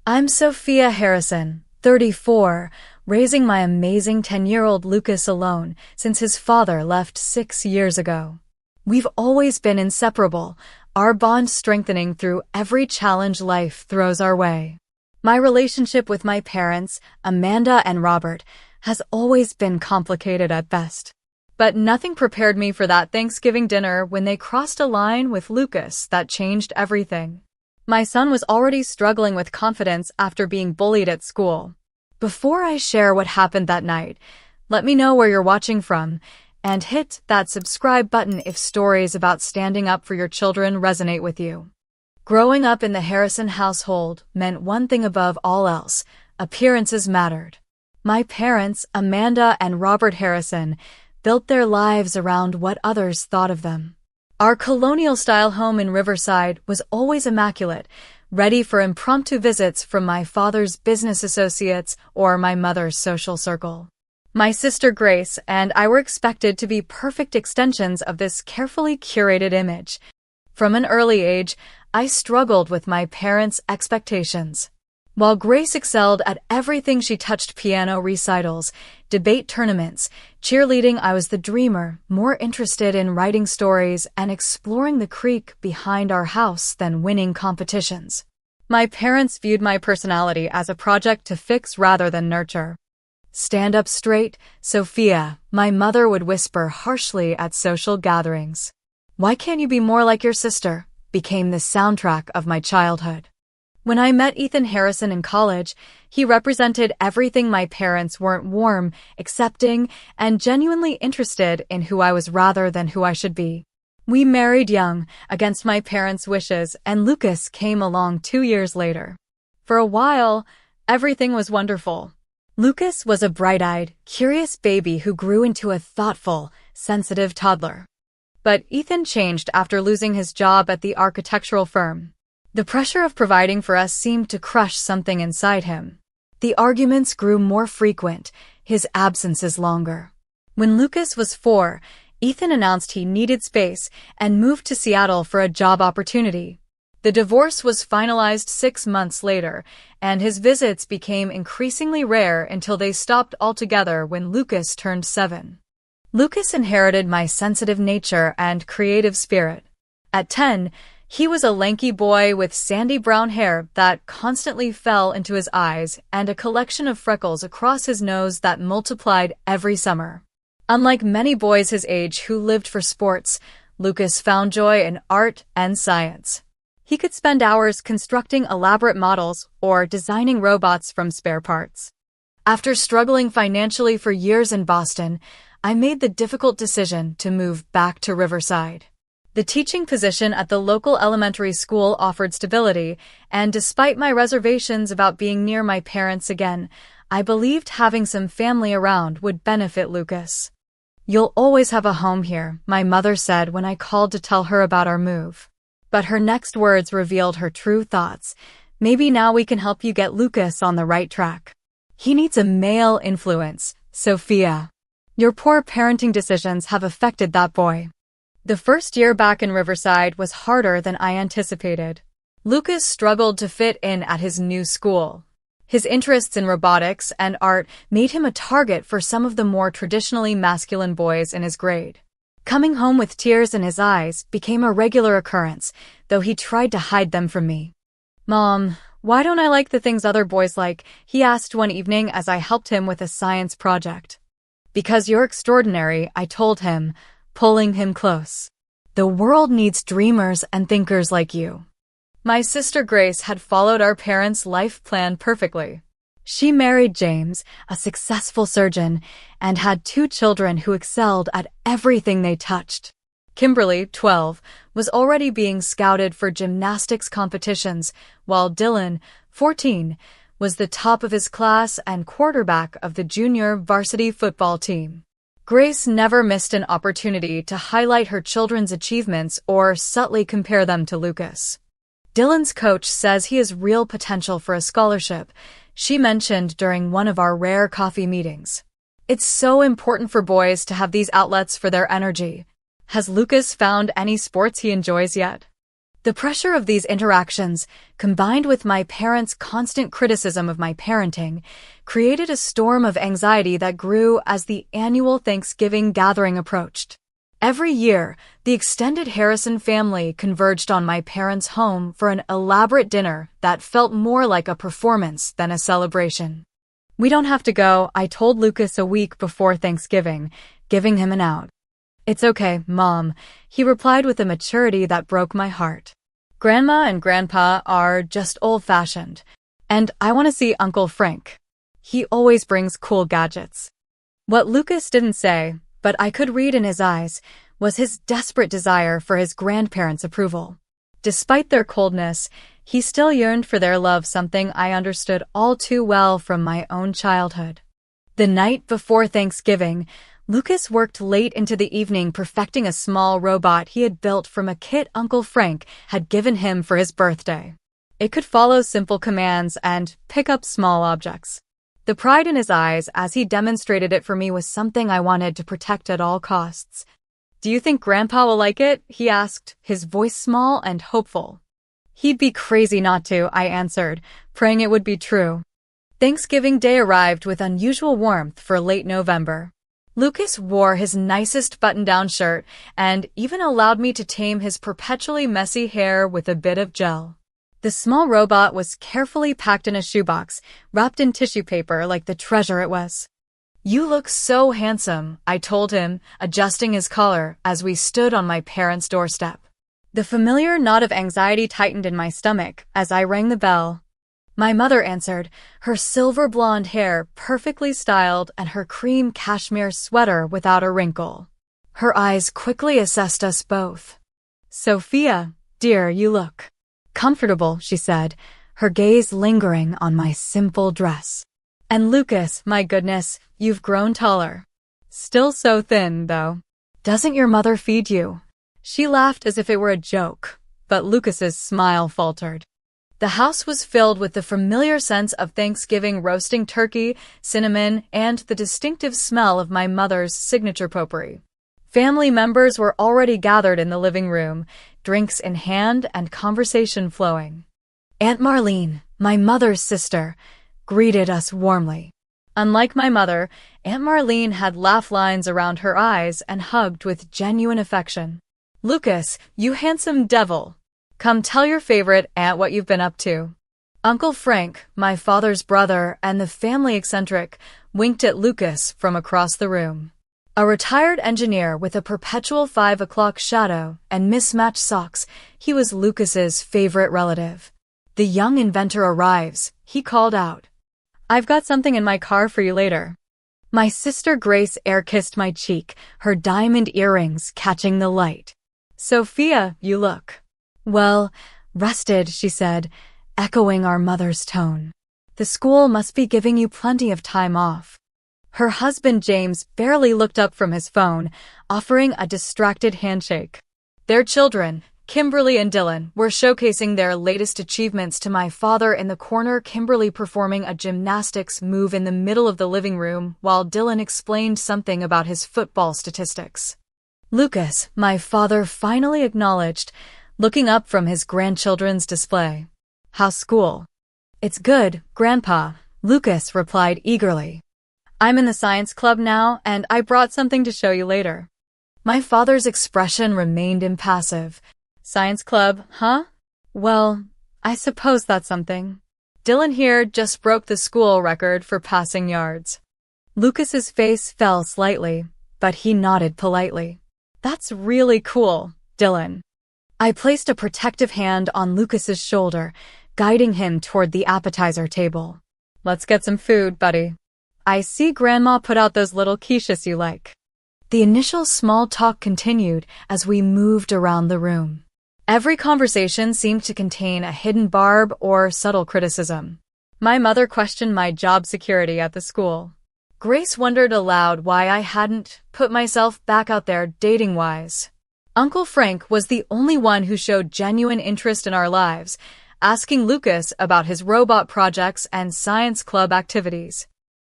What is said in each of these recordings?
I'm Sophia Harrison, 34, raising my amazing 10-year-old Lucas alone since his father left 6 years ago. We've always been inseparable, our bond strengthening through every challenge life throws our way. My relationship with my parents, Amanda and Robert, has always been complicated at best. But nothing prepared me for that Thanksgiving dinner when they crossed a line with Lucas that changed everything. My son was already struggling with confidence after being bullied at school. Before I share what happened that night, let me know where you're watching from, and hit that subscribe button if stories about standing up for your children resonate with you. Growing up in the Harrison household meant one thing above all else: appearances mattered. My parents, Amanda and Robert Harrison, built their lives around what others thought of them. Our colonial-style home in Riverside was always immaculate, ready for impromptu visits from my father's business associates or my mother's social circle. My sister Grace and I were expected to be perfect extensions of this carefully curated image. From an early age, I struggled with my parents' expectations. While Grace excelled at everything she touched: piano recitals, debate tournaments, cheerleading, I was the dreamer, more interested in writing stories and exploring the creek behind our house than winning competitions. My parents viewed my personality as a project to fix rather than nurture. "Stand up straight, Sophia," my mother would whisper harshly at social gatherings. "Why can't you be more like your sister?" became the soundtrack of my childhood. When I met Ethan Harrison in college, he represented everything my parents weren't: warm, accepting, and genuinely interested in who I was rather than who I should be. We married young, against my parents' wishes, and Lucas came along 2 years later. For a while, everything was wonderful. Lucas was a bright-eyed, curious baby who grew into a thoughtful, sensitive toddler. But Ethan changed after losing his job at the architectural firm. The pressure of providing for us seemed to crush something inside him. The arguments grew more frequent, his absences longer. When Lucas was 4, Ethan announced he needed space and moved to Seattle for a job opportunity. The divorce was finalized 6 months later, and his visits became increasingly rare until they stopped altogether when Lucas turned 7. Lucas inherited my sensitive nature and creative spirit. At 10, he was a lanky boy with sandy brown hair that constantly fell into his eyes and a collection of freckles across his nose that multiplied every summer. Unlike many boys his age who lived for sports, Lucas found joy in art and science. He could spend hours constructing elaborate models or designing robots from spare parts. After struggling financially for years in Boston, I made the difficult decision to move back to Riverside. The teaching position at the local elementary school offered stability, and despite my reservations about being near my parents again, I believed having some family around would benefit Lucas. "You'll always have a home here," my mother said when I called to tell her about our move. But her next words revealed her true thoughts. "Maybe now we can help you get Lucas on the right track. He needs a male influence, Sophia. Your poor parenting decisions have affected that boy." The first year back in Riverside was harder than I anticipated. Lucas struggled to fit in at his new school. His interests in robotics and art made him a target for some of the more traditionally masculine boys in his grade. Coming home with tears in his eyes became a regular occurrence, though he tried to hide them from me. "Mom, why don't I like the things other boys like?" he asked one evening as I helped him with a science project. "Because you're extraordinary," I told him, pulling him close. "The world needs dreamers and thinkers like you." My sister Grace had followed our parents' life plan perfectly. She married James, a successful surgeon, and had 2 children who excelled at everything they touched. Kimberly, 12, was already being scouted for gymnastics competitions, while Dylan, 14, was the top of his class and quarterback of the junior varsity football team. Grace never missed an opportunity to highlight her children's achievements or subtly compare them to Lucas. "Dylan's coach says he has real potential for a scholarship," she mentioned during one of our rare coffee meetings. "It's so important for boys to have these outlets for their energy. Has Lucas found any sports he enjoys yet?" The pressure of these interactions, combined with my parents' constant criticism of my parenting, created a storm of anxiety that grew as the annual Thanksgiving gathering approached. Every year, the extended Harrison family converged on my parents' home for an elaborate dinner that felt more like a performance than a celebration. "We don't have to go," I told Lucas a week before Thanksgiving, giving him an out. "It's okay, Mom," he replied with a maturity that broke my heart. "Grandma and Grandpa are just old-fashioned, and I want to see Uncle Frank. He always brings cool gadgets." What Lucas didn't say, but I could read in his eyes, was his desperate desire for his grandparents' approval. Despite their coldness, he still yearned for their love, something I understood all too well from my own childhood. The night before Thanksgiving, Lucas worked late into the evening perfecting a small robot he had built from a kit Uncle Frank had given him for his birthday. It could follow simple commands and pick up small objects. The pride in his eyes as he demonstrated it for me was something I wanted to protect at all costs. "Do you think Grandpa will like it?" he asked, his voice small and hopeful. "He'd be crazy not to," I answered, praying it would be true. Thanksgiving Day arrived with unusual warmth for late November. Lucas wore his nicest button-down shirt and even allowed me to tame his perpetually messy hair with a bit of gel. The small robot was carefully packed in a shoebox, wrapped in tissue paper like the treasure it was. "You look so handsome," I told him, adjusting his collar as we stood on my parents' doorstep. The familiar knot of anxiety tightened in my stomach as I rang the bell. My mother answered, her silver blonde hair perfectly styled and her cream cashmere sweater without a wrinkle. Her eyes quickly assessed us both. "Sophia, dear, you look comfortable," she said, her gaze lingering on my simple dress. "And Lucas, my goodness, you've grown taller. Still so thin, though. Doesn't your mother feed you?" She laughed as if it were a joke, but Lucas's smile faltered. The house was filled with the familiar sense of Thanksgiving roasting turkey, cinnamon, and the distinctive smell of my mother's signature potpourri. Family members were already gathered in the living room, drinks in hand and conversation flowing. Aunt Marlene, my mother's sister, greeted us warmly. Unlike my mother, Aunt Marlene had laugh lines around her eyes and hugged with genuine affection. "Lucas, you handsome devil. Come tell your favorite aunt what you've been up to." Uncle Frank, my father's brother and the family eccentric, winked at Lucas from across the room. A retired engineer with a perpetual 5 o'clock shadow and mismatched socks, he was Lucas's favorite relative. "The young inventor arrives," he called out. "I've got something in my car for you later." My sister Grace air-kissed my cheek, her diamond earrings catching the light. "Sophia, you look well rested," she said, echoing our mother's tone. "The school must be giving you plenty of time off." Her husband James barely looked up from his phone, offering a distracted handshake. Their children, Kimberly and Dylan, were showcasing their latest achievements to my father in the corner, Kimberly performing a gymnastics move in the middle of the living room while Dylan explained something about his football statistics. "Lucas," my father finally acknowledged, looking up from his grandchildren's display. "How's school?" "It's good, Grandpa," Lucas replied eagerly. "I'm in the science club now, and I brought something to show you later." My father's expression remained impassive. "Science club, huh? Well, I suppose that's something." "Dylan here just broke the school record for passing yards." Lucas's face fell slightly, but he nodded politely. "That's really cool, Dylan." I placed a protective hand on Lucas's shoulder, guiding him toward the appetizer table. "Let's get some food, buddy. I see Grandma put out those little quiches you like." The initial small talk continued as we moved around the room. Every conversation seemed to contain a hidden barb or subtle criticism. My mother questioned my job security at the school. Grace wondered aloud why I hadn't put myself back out there dating-wise. Uncle Frank was the only one who showed genuine interest in our lives, asking Lucas about his robot projects and science club activities.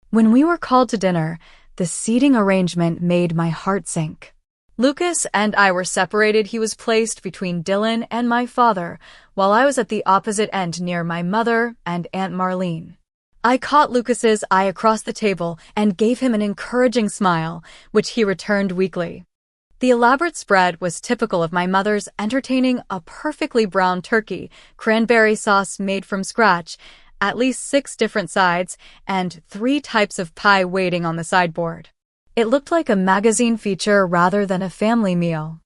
When we were called to dinner, the seating arrangement made my heart sink. Lucas and I were separated. He was placed between Dylan and my father, while I was at the opposite end near my mother and Aunt Marlene. I caught Lucas's eye across the table and gave him an encouraging smile, which he returned weakly. The elaborate spread was typical of my mother's, entertaining a perfectly brown turkey, cranberry sauce made from scratch, at least 6 different sides, and 3 types of pie waiting on the sideboard. It looked like a magazine feature rather than a family meal.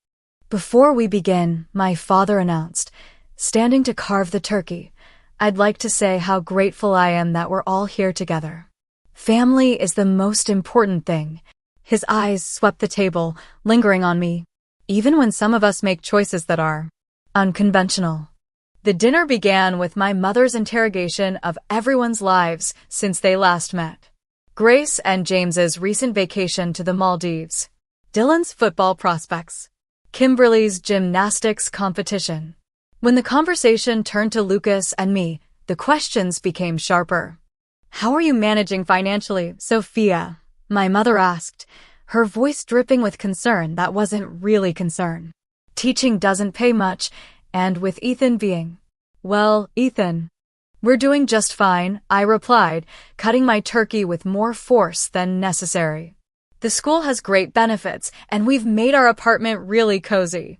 Before we begin, my father announced, standing to carve the turkey, "I'd like to say how grateful I am that we're all here together. Family is the most important thing." His eyes swept the table, lingering on me, even when some of us make choices that are unconventional. The dinner began with my mother's interrogation of everyone's lives since they last met. Grace and James's recent vacation to the Maldives, Dylan's football prospects, Kimberly's gymnastics competition. When the conversation turned to Lucas and me, the questions became sharper. "How are you managing financially, Sophia?" my mother asked, her voice dripping with concern that wasn't really concern. "Teaching doesn't pay much, and with Ethan being..." "Well, Ethan, we're doing just fine," I replied, cutting my turkey with more force than necessary. "The school has great benefits, and we've made our apartment really cozy."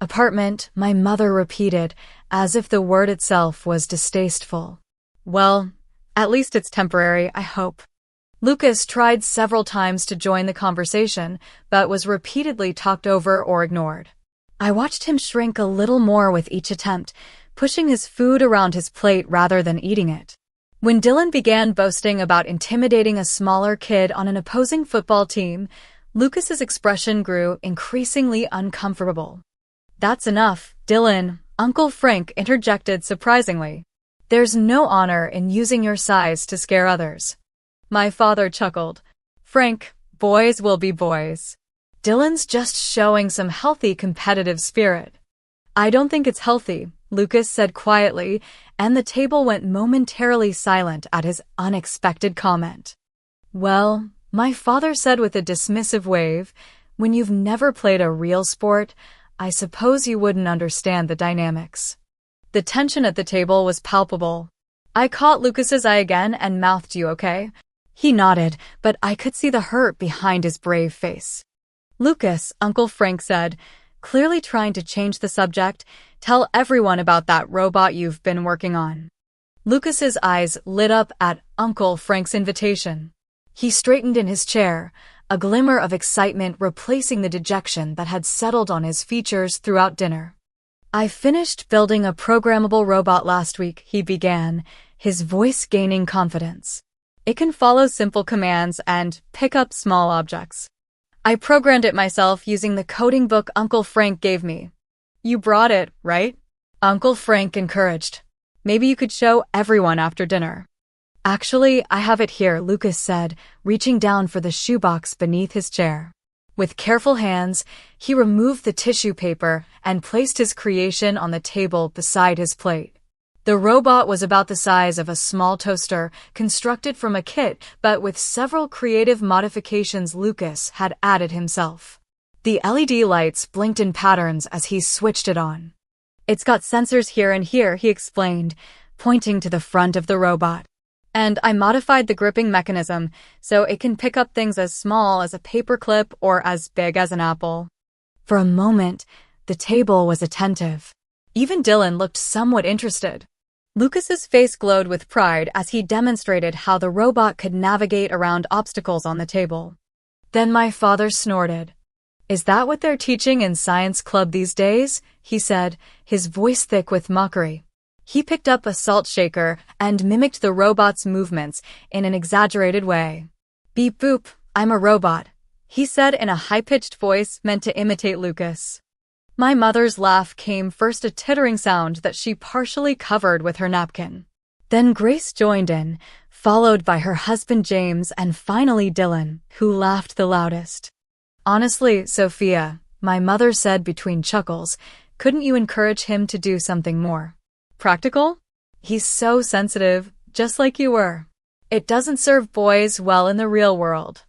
"Apartment," my mother repeated, as if the word itself was distasteful. "Well, at least it's temporary, I hope." Lucas tried several times to join the conversation, but was repeatedly talked over or ignored. I watched him shrink a little more with each attempt, pushing his food around his plate rather than eating it. When Dylan began boasting about intimidating a smaller kid on an opposing football team, Lucas's expression grew increasingly uncomfortable. "That's enough, Dylan," Uncle Frank interjected surprisingly. "There's no honor in using your size to scare others." My father chuckled. "Frank, boys will be boys. Dylan's just showing some healthy competitive spirit." "I don't think it's healthy," Lucas said quietly, and the table went momentarily silent at his unexpected comment. "Well," my father said with a dismissive wave, "when you've never played a real sport, I suppose you wouldn't understand the dynamics." The tension at the table was palpable. I caught Lucas's eye again and mouthed, "You okay?" He nodded, but I could see the hurt behind his brave face. "Lucas," Uncle Frank said, clearly trying to change the subject, "tell everyone about that robot you've been working on." Lucas's eyes lit up at Uncle Frank's invitation. He straightened in his chair, a glimmer of excitement replacing the dejection that had settled on his features throughout dinner. "I finished building a programmable robot last week," he began, his voice gaining confidence. "It can follow simple commands and pick up small objects. I programmed it myself using the coding book Uncle Frank gave me." "You brought it, right?" Uncle Frank encouraged. "Maybe you could show everyone after dinner." "Actually, I have it here," Lucas said, reaching down for the shoebox beneath his chair. With careful hands, he removed the tissue paper and placed his creation on the table beside his plate. The robot was about the size of a small toaster, constructed from a kit, but with several creative modifications Lucas had added himself. The LED lights blinked in patterns as he switched it on. "It's got sensors here and here," he explained, pointing to the front of the robot. "And I modified the gripping mechanism so it can pick up things as small as a paperclip or as big as an apple." For a moment, the table was attentive. Even Dylan looked somewhat interested. Lucas's face glowed with pride as he demonstrated how the robot could navigate around obstacles on the table. Then my father snorted. "Is that what they're teaching in science club these days?" he said, his voice thick with mockery. He picked up a salt shaker and mimicked the robot's movements in an exaggerated way. "Beep boop, I'm a robot," he said in a high-pitched voice meant to imitate Lucas. My mother's laugh came first, a tittering sound that she partially covered with her napkin. Then Grace joined in, followed by her husband James and finally Dylan, who laughed the loudest. "Honestly, Sophia," my mother said between chuckles, "couldn't you encourage him to do something more practical? He's so sensitive, just like you were. It doesn't serve boys well in the real world."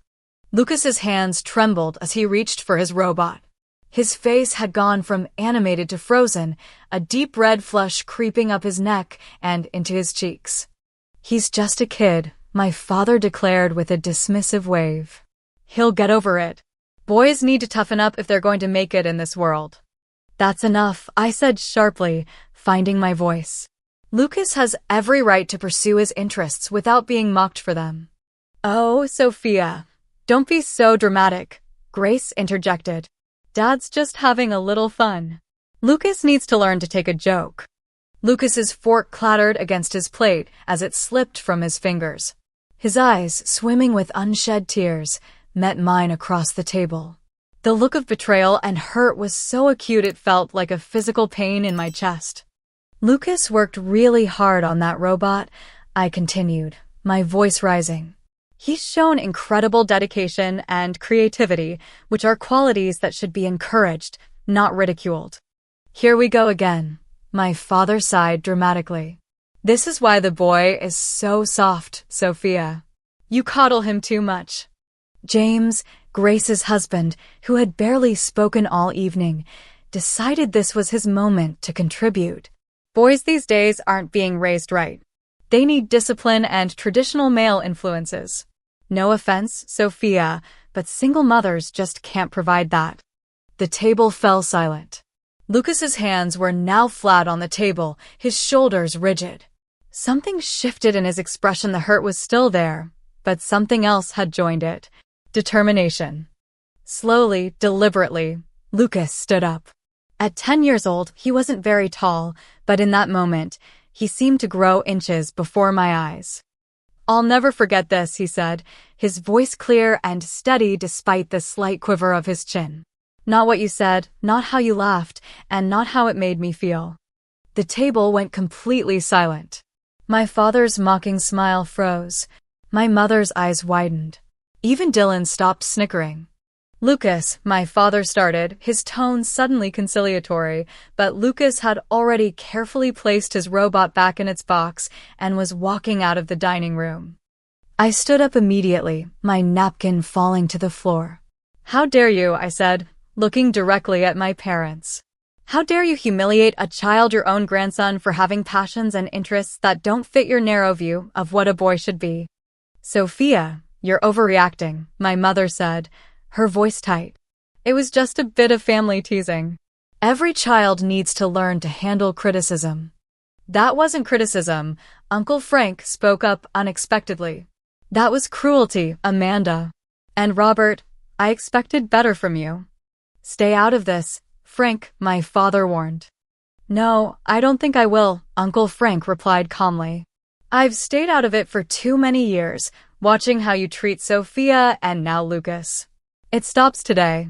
Lucas's hands trembled as he reached for his robot. His face had gone from animated to frozen, a deep red flush creeping up his neck and into his cheeks. "He's just a kid," my father declared with a dismissive wave. "He'll get over it. Boys need to toughen up if they're going to make it in this world." "That's enough," I said sharply, finding my voice. "Lucas has every right to pursue his interests without being mocked for them." "Oh, Sophia, don't be so dramatic," Grace interjected. "Dad's just having a little fun. Lucas needs to learn to take a joke." Lucas's fork clattered against his plate as it slipped from his fingers. His eyes, swimming with unshed tears, met mine across the table. The look of betrayal and hurt was so acute it felt like a physical pain in my chest. "Lucas worked really hard on that robot," I continued, my voice rising. "He's shown incredible dedication and creativity, which are qualities that should be encouraged, not ridiculed." "Here we go again," my father sighed dramatically. "This is why the boy is so soft, Sophia. You coddle him too much." James, Grace's husband, who had barely spoken all evening, decided this was his moment to contribute. "Boys these days aren't being raised right. They need discipline and traditional male influences. No offense, Sophia, but single mothers just can't provide that." The table fell silent. Lucas's hands were now flat on the table, his shoulders rigid. Something shifted in his expression. The hurt was still there, but something else had joined it. Determination. Slowly, deliberately, Lucas stood up. At 10 years old, he wasn't very tall, but in that moment, he seemed to grow inches before my eyes. "I'll never forget this," he said, his voice clear and steady despite the slight quiver of his chin. "Not what you said, not how you laughed, and not how it made me feel." The table went completely silent. My father's mocking smile froze. My mother's eyes widened. Even Dylan stopped snickering. "Lucas," my father started, his tone suddenly conciliatory, but Lucas had already carefully placed his robot back in its box and was walking out of the dining room. I stood up immediately, my napkin falling to the floor. "How dare you," I said, looking directly at my parents. "How dare you humiliate a child, your own grandson, for having passions and interests that don't fit your narrow view of what a boy should be?" "Sophia, you're overreacting," my mother said, her voice tight. "It was just a bit of family teasing. Every child needs to learn to handle criticism." "That wasn't criticism," Uncle Frank spoke up unexpectedly. "That was cruelty, Amanda. And Robert, I expected better from you." "Stay out of this, Frank," my father warned. "No, I don't think I will," Uncle Frank replied calmly. "I've stayed out of it for too many years, watching how you treat Sophia and now Lucas. It stops today."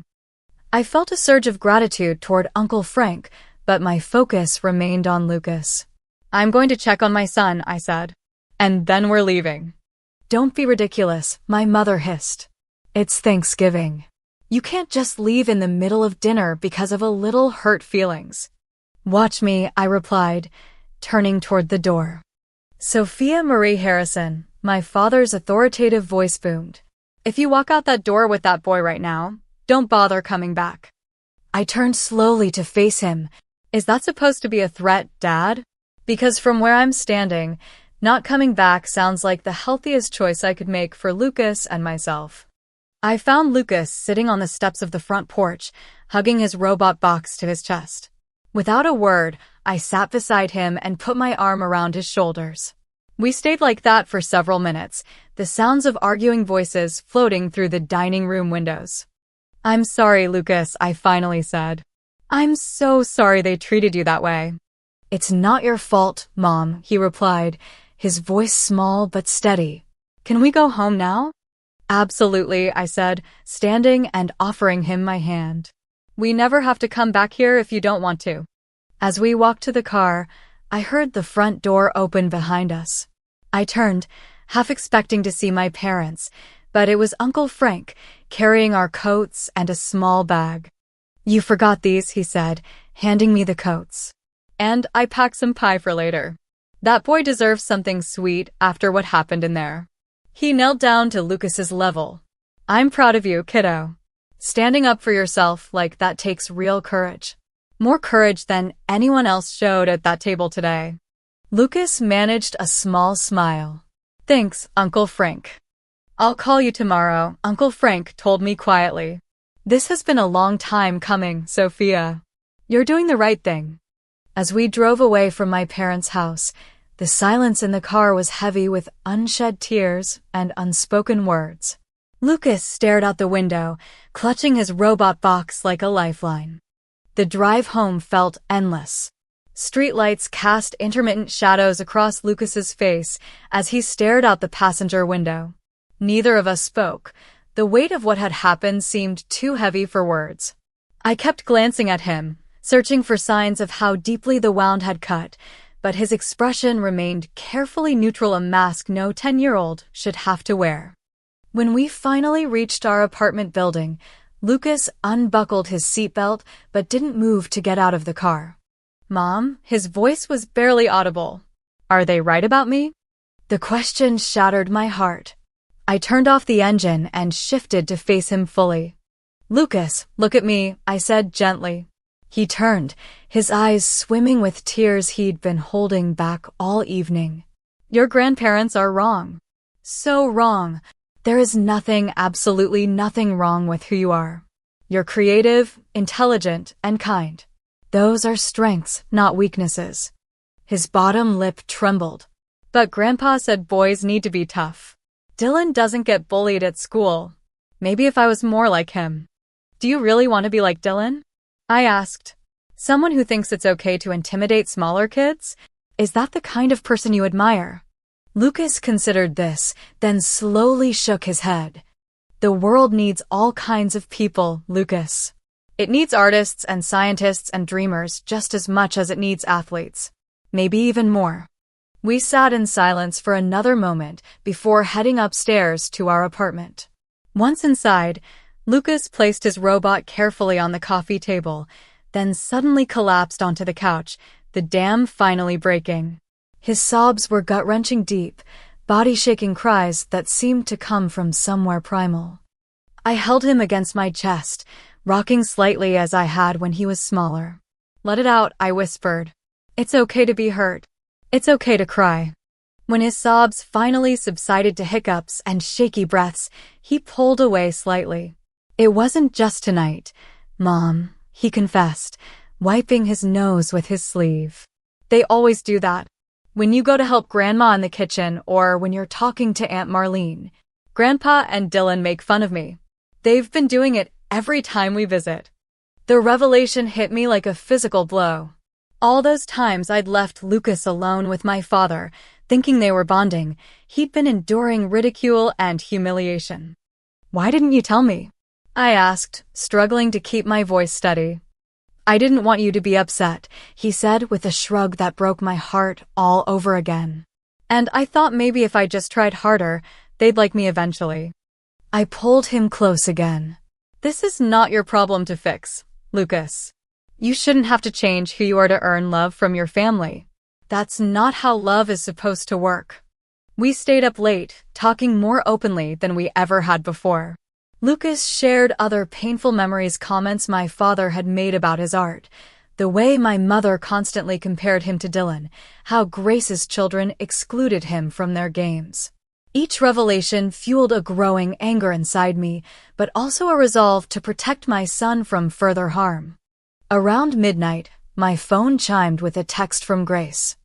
I felt a surge of gratitude toward Uncle Frank, but my focus remained on Lucas. "I'm going to check on my son," I said. "And then we're leaving." "Don't be ridiculous," my mother hissed. "It's Thanksgiving. You can't just leave in the middle of dinner because of a little hurt feelings." "Watch me," I replied, turning toward the door. "Sophia Marie Harrison," my father's authoritative voice boomed. "If you walk out that door with that boy right now, don't bother coming back." I turned slowly to face him. "Is that supposed to be a threat, Dad? Because from where I'm standing, not coming back sounds like the healthiest choice I could make for Lucas and myself." I found Lucas sitting on the steps of the front porch, hugging his robot box to his chest. Without a word, I sat beside him and put my arm around his shoulders. We stayed like that for several minutes, the sounds of arguing voices floating through the dining room windows. "I'm sorry, Lucas," I finally said. "I'm so sorry they treated you that way." "It's not your fault, Mom," he replied, his voice small but steady. "Can we go home now?" "Absolutely," I said, standing and offering him my hand. "We never have to come back here if you don't want to." As we walked to the car, I heard the front door open behind us. I turned, half expecting to see my parents, but it was Uncle Frank, carrying our coats and a small bag. "You forgot these," he said, handing me the coats. "And I packed some pie for later. That boy deserves something sweet after what happened in there." He knelt down to Lucas's level. "I'm proud of you, kiddo." Standing up for yourself like that takes real courage. More courage than anyone else showed at that table today. Lucas managed a small smile. Thanks, Uncle Frank. I'll call you tomorrow, Uncle Frank told me quietly. This has been a long time coming, Sophia. You're doing the right thing. As we drove away from my parents' house, the silence in the car was heavy with unshed tears and unspoken words. Lucas stared out the window, clutching his robot box like a lifeline. The drive home felt endless. Streetlights cast intermittent shadows across Lucas's face as he stared out the passenger window. Neither of us spoke. The weight of what had happened seemed too heavy for words. I kept glancing at him, searching for signs of how deeply the wound had cut, but his expression remained carefully neutral, a mask no 10-year-old should have to wear. When we finally reached our apartment building, Lucas unbuckled his seatbelt but didn't move to get out of the car. Mom, his voice was barely audible. Are they right about me? The question shattered my heart. I turned off the engine and shifted to face him fully. Lucas, look at me, I said gently. He turned, his eyes swimming with tears he'd been holding back all evening. Your grandparents are wrong. So wrong. There is nothing, absolutely nothing wrong with who you are. You're creative, intelligent, and kind. Those are strengths, not weaknesses. His bottom lip trembled. But Grandpa said boys need to be tough. Dylan doesn't get bullied at school. Maybe if I was more like him. Do you really want to be like Dylan? I asked. Someone who thinks it's okay to intimidate smaller kids? Is that the kind of person you admire? Lucas considered this, then slowly shook his head. The world needs all kinds of people, Lucas. It needs artists and scientists and dreamers just as much as it needs athletes. Maybe even more. We sat in silence for another moment before heading upstairs to our apartment. Once inside, Lucas placed his robot carefully on the coffee table, then suddenly collapsed onto the couch, the dam finally breaking. His sobs were gut-wrenching deep, body-shaking cries that seemed to come from somewhere primal. I held him against my chest, rocking slightly as I had when he was smaller. Let it out, I whispered. It's okay to be hurt. It's okay to cry. When his sobs finally subsided to hiccups and shaky breaths, he pulled away slightly. It wasn't just tonight, Mom, he confessed, wiping his nose with his sleeve. They always do that. When you go to help Grandma in the kitchen or when you're talking to Aunt Marlene. Grandpa and Dylan make fun of me. They've been doing it every time we visit. The revelation hit me like a physical blow. All those times I'd left Lucas alone with my father, thinking they were bonding, he'd been enduring ridicule and humiliation. Why didn't you tell me? I asked, struggling to keep my voice steady. I didn't want you to be upset, he said with a shrug that broke my heart all over again. And I thought maybe if I just tried harder, they'd like me eventually. I pulled him close again. This is not your problem to fix, Lucas. You shouldn't have to change who you are to earn love from your family. That's not how love is supposed to work. We stayed up late, talking more openly than we ever had before. Lucas shared other painful memories, comments my father had made about his art, the way my mother constantly compared him to Dylan, how Grace's children excluded him from their games. Each revelation fueled a growing anger inside me, but also a resolve to protect my son from further harm. Around midnight, my phone chimed with a text from Grace.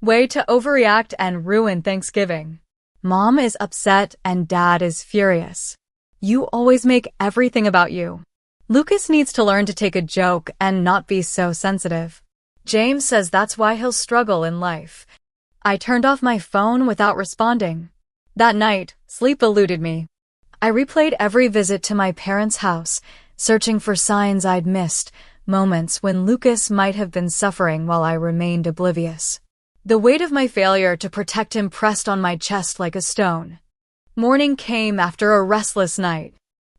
Way to overreact and ruin Thanksgiving. Mom is upset and Dad is furious. You always make everything about you. Lucas needs to learn to take a joke and not be so sensitive. James says that's why he'll struggle in life. I turned off my phone without responding. That night, sleep eluded me. I replayed every visit to my parents' house, searching for signs I'd missed, moments when Lucas might have been suffering while I remained oblivious. The weight of my failure to protect him pressed on my chest like a stone. Morning came after a restless night.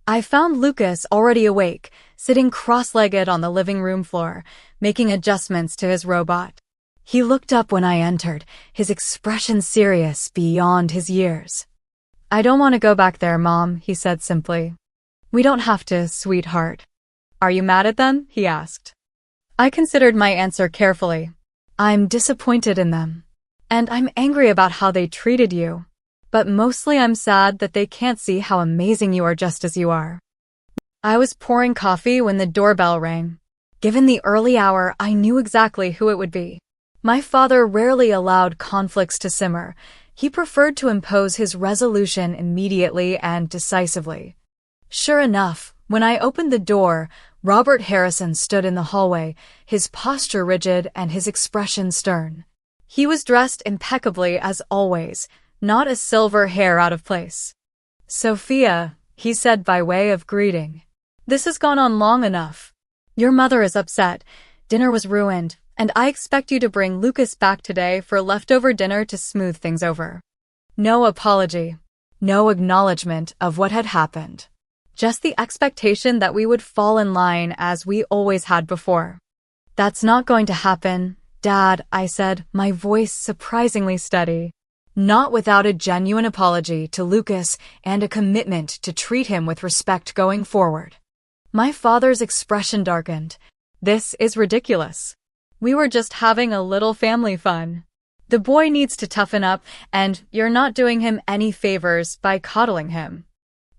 I found Lucas already awake, sitting cross-legged on the living room floor, making adjustments to his robot. He looked up when I entered, his expression serious beyond his years. I don't want to go back there, Mom, he said simply. We don't have to, sweetheart. Are you mad at them? He asked. I considered my answer carefully. I'm disappointed in them. And I'm angry about how they treated you. But mostly I'm sad that they can't see how amazing you are just as you are. I was pouring coffee when the doorbell rang. Given the early hour, I knew exactly who it would be. My father rarely allowed conflicts to simmer. He preferred to impose his resolution immediately and decisively. Sure enough, when I opened the door, Robert Harrison stood in the hallway, his posture rigid and his expression stern. He was dressed impeccably as always, not a silver hair out of place. Sophia, he said by way of greeting. This has gone on long enough. Your mother is upset. Dinner was ruined, and I expect you to bring Lucas back today for leftover dinner to smooth things over. No apology. No acknowledgement of what had happened. Just the expectation that we would fall in line as we always had before. That's not going to happen, Dad, I said, my voice surprisingly steady. Not without a genuine apology to Lucas and a commitment to treat him with respect going forward. My father's expression darkened. This is ridiculous. We were just having a little family fun. The boy needs to toughen up, and you're not doing him any favors by coddling him.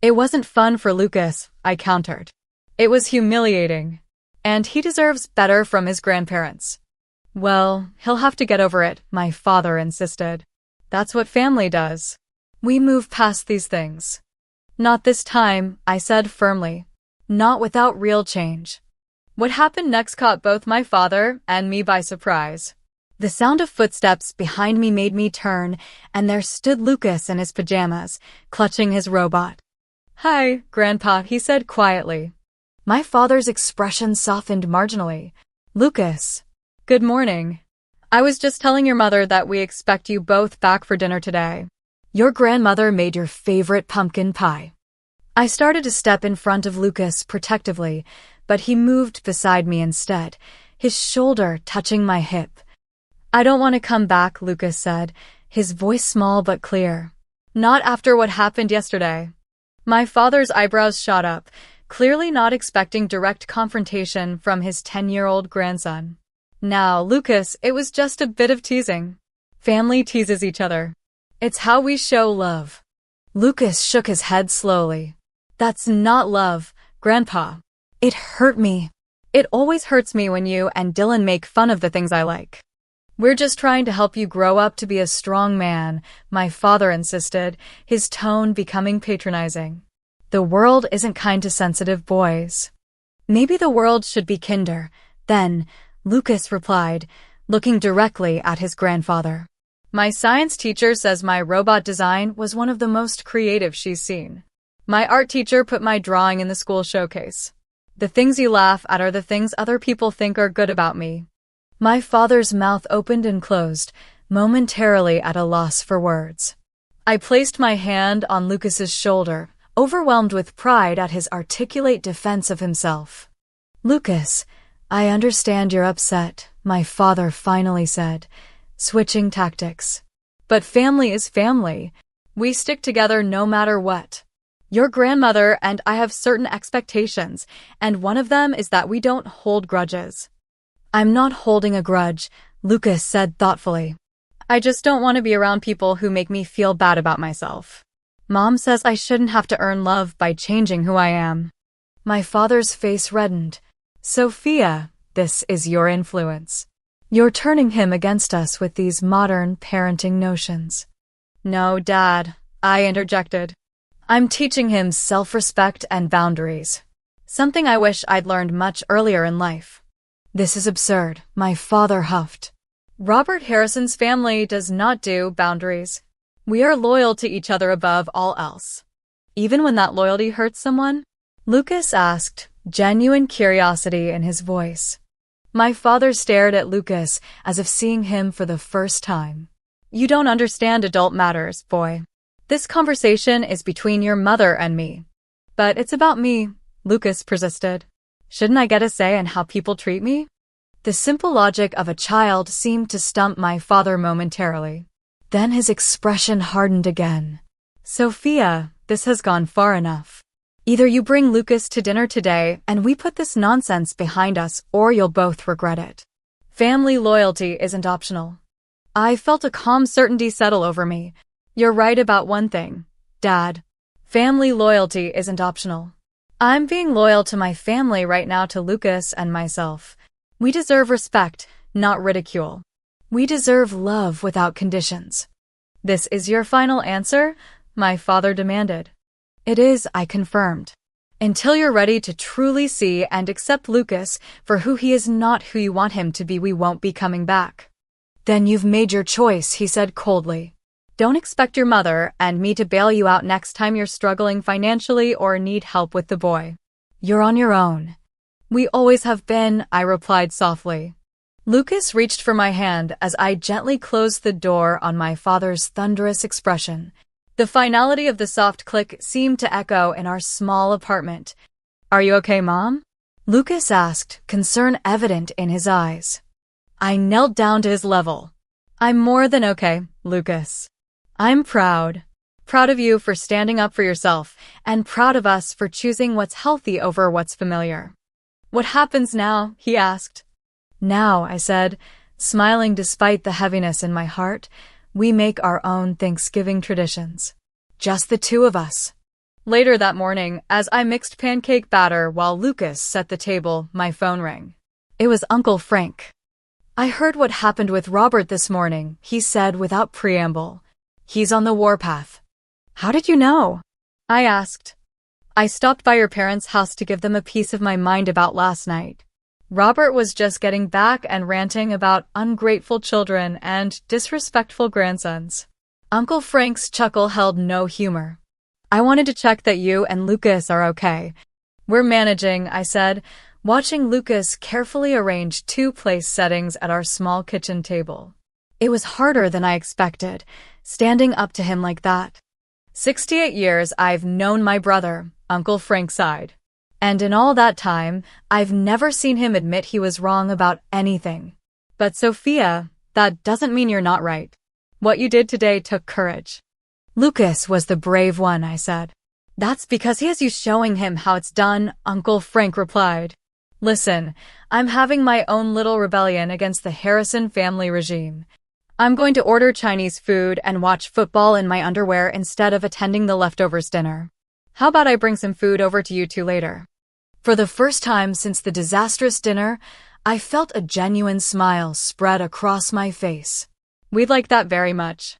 It wasn't fun for Lucas, I countered. It was humiliating. And he deserves better from his grandparents. Well, he'll have to get over it, my father insisted. That's what family does. We move past these things. Not this time, I said firmly. Not without real change. What happened next caught both my father and me by surprise. The sound of footsteps behind me made me turn, and there stood Lucas in his pajamas, clutching his robot. Hi, Grandpa, he said quietly. My father's expression softened marginally. Lucas. Good morning. I was just telling your mother that we expect you both back for dinner today. Your grandmother made your favorite pumpkin pie. I started to step in front of Lucas protectively, but he moved beside me instead, his shoulder touching my hip. I don't want to come back, Lucas said, his voice small but clear. Not after what happened yesterday. My father's eyebrows shot up, clearly not expecting direct confrontation from his 10-year-old grandson. Now, Lucas, it was just a bit of teasing. Family teases each other. It's how we show love. Lucas shook his head slowly. That's not love, Grandpa. It hurt me. It always hurts me when you and Dylan make fun of the things I like. We're just trying to help you grow up to be a strong man, my father insisted, his tone becoming patronizing. The world isn't kind to sensitive boys. Maybe the world should be kinder. Then, Lucas replied, looking directly at his grandfather. My science teacher says my robot design was one of the most creative she's seen. My art teacher put my drawing in the school showcase. The things you laugh at are the things other people think are good about me. My father's mouth opened and closed, momentarily at a loss for words. I placed my hand on Lucas's shoulder, overwhelmed with pride at his articulate defense of himself. Lucas, I understand you're upset, my father finally said, switching tactics. But family is family. We stick together no matter what. Your grandmother and I have certain expectations, and one of them is that we don't hold grudges. I'm not holding a grudge, Lucas said thoughtfully. I just don't want to be around people who make me feel bad about myself. Mom says I shouldn't have to earn love by changing who I am. My father's face reddened. Sophia, this is your influence. You're turning him against us with these modern parenting notions. No, Dad, I interjected. I'm teaching him self-respect and boundaries. Something I wish I'd learned much earlier in life. This is absurd, my father huffed. Robert Harrison's family does not do boundaries. We are loyal to each other above all else. Even when that loyalty hurts someone? Lucas asked, genuine curiosity in his voice. My father stared at Lucas as if seeing him for the first time. You don't understand adult matters, boy. This conversation is between your mother and me. But it's about me, Lucas persisted. Shouldn't I get a say in how people treat me? The simple logic of a child seemed to stump my father momentarily. Then his expression hardened again. Sophia, this has gone far enough. Either you bring Lucas to dinner today and we put this nonsense behind us, or you'll both regret it. Family loyalty isn't optional. I felt a calm certainty settle over me. You're right about one thing, Dad. Family loyalty isn't optional. I'm being loyal to my family right now, to Lucas and myself. We deserve respect, not ridicule. We deserve love without conditions. This is your final answer? My father demanded. It is, I confirmed. Until you're ready to truly see and accept Lucas for who he is, not who you want him to be, we won't be coming back. Then you've made your choice, he said coldly. Don't expect your mother and me to bail you out next time you're struggling financially or need help with the boy. You're on your own. We always have been, I replied softly. Lucas reached for my hand as I gently closed the door on my father's thunderous expression. The finality of the soft click seemed to echo in our small apartment. Are you okay, Mom? Lucas asked, concern evident in his eyes. I knelt down to his level. I'm more than okay, Lucas. I'm proud. Proud of you for standing up for yourself, and proud of us for choosing what's healthy over what's familiar. What happens now? He asked. Now, I said, smiling despite the heaviness in my heart, we make our own Thanksgiving traditions. Just the two of us. Later that morning, as I mixed pancake batter while Lucas set the table, my phone rang. It was Uncle Frank. I heard what happened with Robert this morning, he said without preamble. He's on the warpath. How did you know? I asked. I stopped by your parents' house to give them a piece of my mind about last night. Robert was just getting back and ranting about ungrateful children and disrespectful grandsons. Uncle Frank's chuckle held no humor. I wanted to check that you and Lucas are okay. We're managing, I said, watching Lucas carefully arrange two place settings at our small kitchen table. It was harder than I expected, standing up to him like that. 68 years I've known my brother, Uncle Frank sighed. And in all that time, I've never seen him admit he was wrong about anything. But Sophia, that doesn't mean you're not right. What you did today took courage. Lucas was the brave one, I said. That's because he has you showing him how it's done, Uncle Frank replied. Listen, I'm having my own little rebellion against the Harrison family regime. I'm going to order Chinese food and watch football in my underwear instead of attending the leftovers dinner. How about I bring some food over to you two later? For the first time since the disastrous dinner, I felt a genuine smile spread across my face. We'd like that very much.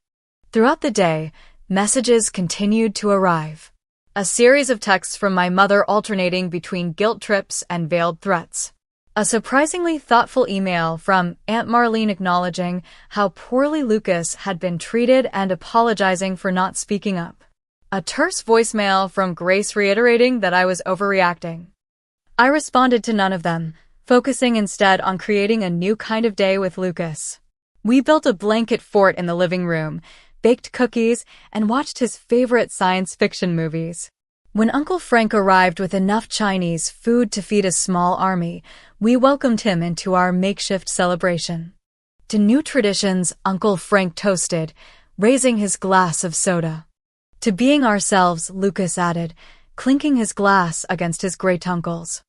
Throughout the day, messages continued to arrive. A series of texts from my mother alternating between guilt trips and veiled threats. A surprisingly thoughtful email from Aunt Marlene acknowledging how poorly Lucas had been treated and apologizing for not speaking up. A terse voicemail from Grace reiterating that I was overreacting. I responded to none of them, focusing instead on creating a new kind of day with Lucas. We built a blanket fort in the living room, baked cookies, and watched his favorite science fiction movies. When Uncle Frank arrived with enough Chinese food to feed a small army, we welcomed him into our makeshift celebration. To new traditions, Uncle Frank toasted, raising his glass of soda. To being ourselves, Lucas added, clinking his glass against his great-uncle's.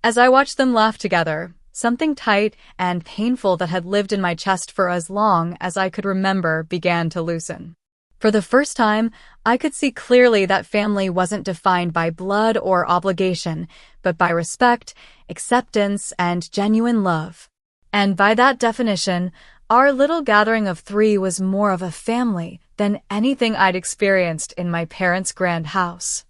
As I watched them laugh together, something tight and painful that had lived in my chest for as long as I could remember began to loosen. For the first time, I could see clearly that family wasn't defined by blood or obligation, but by respect, acceptance, and genuine love. And by that definition, our little gathering of three was more of a family than anything I'd experienced in my parents' grand house.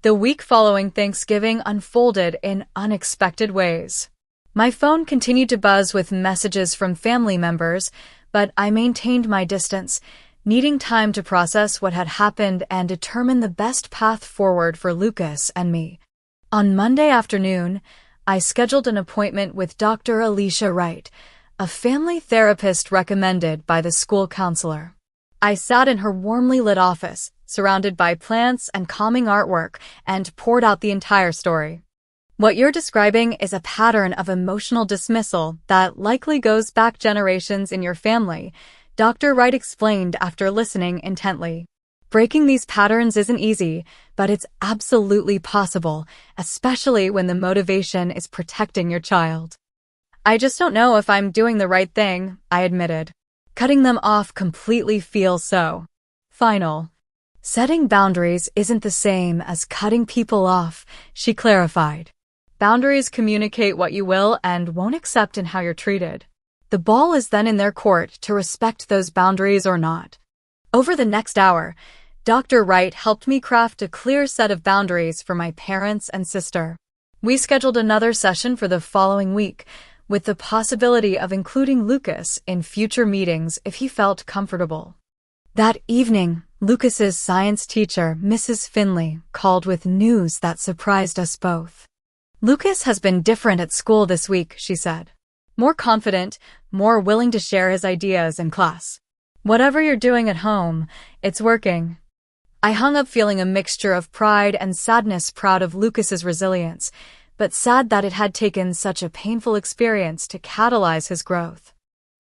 The week following Thanksgiving unfolded in unexpected ways. My phone continued to buzz with messages from family members, but I maintained my distance, needing time to process what had happened and determine the best path forward for Lucas and me. On Monday afternoon, I scheduled an appointment with Dr. Alicia Wright, a family therapist recommended by the school counselor. I sat in her warmly lit office, surrounded by plants and calming artwork, and poured out the entire story. What you're describing is a pattern of emotional dismissal that likely goes back generations in your family, Dr. Wright explained after listening intently. Breaking these patterns isn't easy, but it's absolutely possible, especially when the motivation is protecting your child. I just don't know if I'm doing the right thing, I admitted. Cutting them off completely feels so final. Setting boundaries isn't the same as cutting people off, she clarified. Boundaries communicate what you will and won't accept in how you're treated. The ball is then in their court to respect those boundaries or not. Over the next hour, Dr. Wright helped me craft a clear set of boundaries for my parents and sister. We scheduled another session for the following week, with the possibility of including Lucas in future meetings if he felt comfortable. That evening, Lucas's science teacher, Mrs. Finley, called with news that surprised us both. Lucas has been different at school this week, she said. More confident, more willing to share his ideas in class. Whatever you're doing at home, it's working. I hung up feeling a mixture of pride and sadness, proud of Lucas's resilience, but sad that it had taken such a painful experience to catalyze his growth.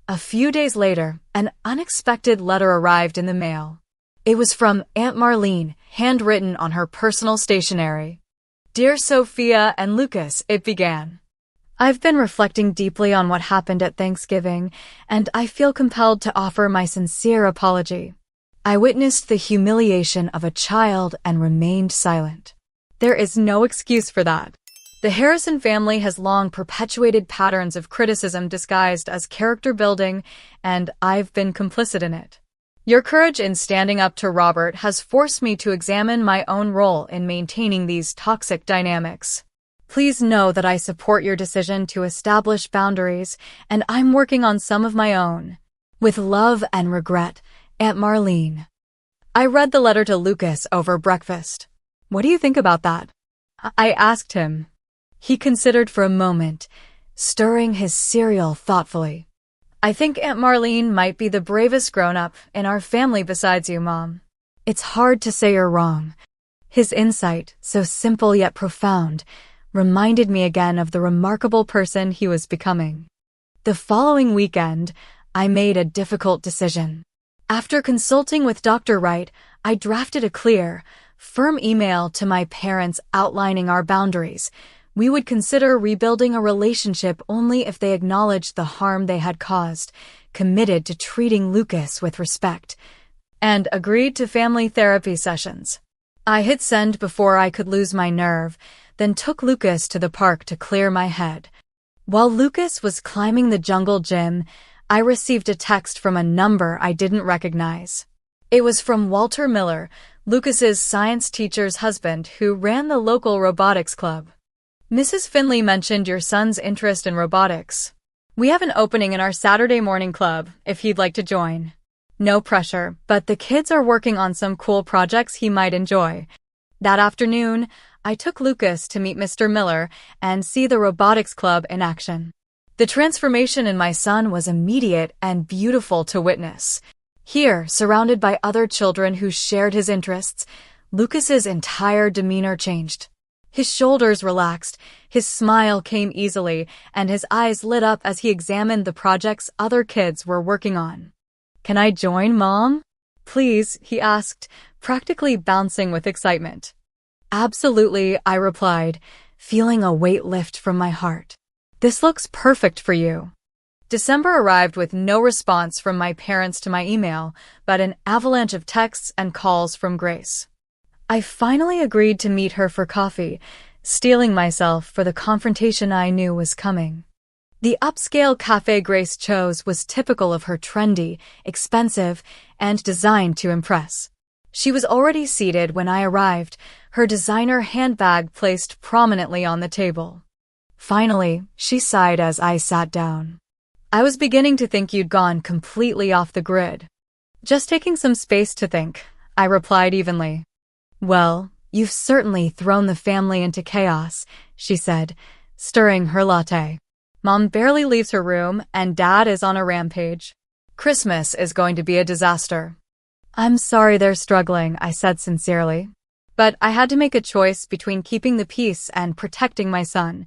A few days later, an unexpected letter arrived in the mail. It was from Aunt Marlene, handwritten on her personal stationery. Dear Sophia and Lucas, it began. I've been reflecting deeply on what happened at Thanksgiving, and I feel compelled to offer my sincere apology. I witnessed the humiliation of a child and remained silent. There is no excuse for that. The Harrison family has long perpetuated patterns of criticism disguised as character building, and I've been complicit in it. Your courage in standing up to Robert has forced me to examine my own role in maintaining these toxic dynamics. Please know that I support your decision to establish boundaries, and I'm working on some of my own. With love and regret, Aunt Marlene. I read the letter to Lucas over breakfast. What do you think about that? I asked him. He considered for a moment, stirring his cereal thoughtfully. I think Aunt Marlene might be the bravest grown-up in our family besides you, Mom. It's hard to say you're wrong. His insight, so simple yet profound, reminded me again of the remarkable person he was becoming. The following weekend, I made a difficult decision. After consulting with Dr. Wright, I drafted a clear, firm email to my parents outlining our boundaries. We would consider rebuilding a relationship only if they acknowledged the harm they had caused, committed to treating Lucas with respect, and agreed to family therapy sessions. I hit send before I could lose my nerve, then took Lucas to the park to clear my head. While Lucas was climbing the jungle gym, I received a text from a number I didn't recognize. It was from Walter Miller, Lucas's science teacher's husband who ran the local robotics club. Mrs. Finley mentioned your son's interest in robotics. We have an opening in our Saturday morning club, if he'd like to join. No pressure, but the kids are working on some cool projects he might enjoy. That afternoon, I took Lucas to meet Mr. Miller and see the robotics club in action. The transformation in my son was immediate and beautiful to witness. Here, surrounded by other children who shared his interests, Lucas's entire demeanor changed. His shoulders relaxed, his smile came easily, and his eyes lit up as he examined the projects other kids were working on. Can I join, Mom? Please, he asked, practically bouncing with excitement. Absolutely, I replied, feeling a weight lift from my heart. This looks perfect for you. December arrived with no response from my parents to my email, but an avalanche of texts and calls from Grace. I finally agreed to meet her for coffee, steeling myself for the confrontation I knew was coming. The upscale cafe Grace chose was typical of her, trendy, expensive, and designed to impress. She was already seated when I arrived, her designer handbag placed prominently on the table. Finally, she sighed as I sat down. I was beginning to think you'd gone completely off the grid. Just taking some space to think, I replied evenly. Well, you've certainly thrown the family into chaos, she said, stirring her latte. Mom barely leaves her room, and Dad is on a rampage. Christmas is going to be a disaster. I'm sorry they're struggling, I said sincerely. But I had to make a choice between keeping the peace and protecting my son.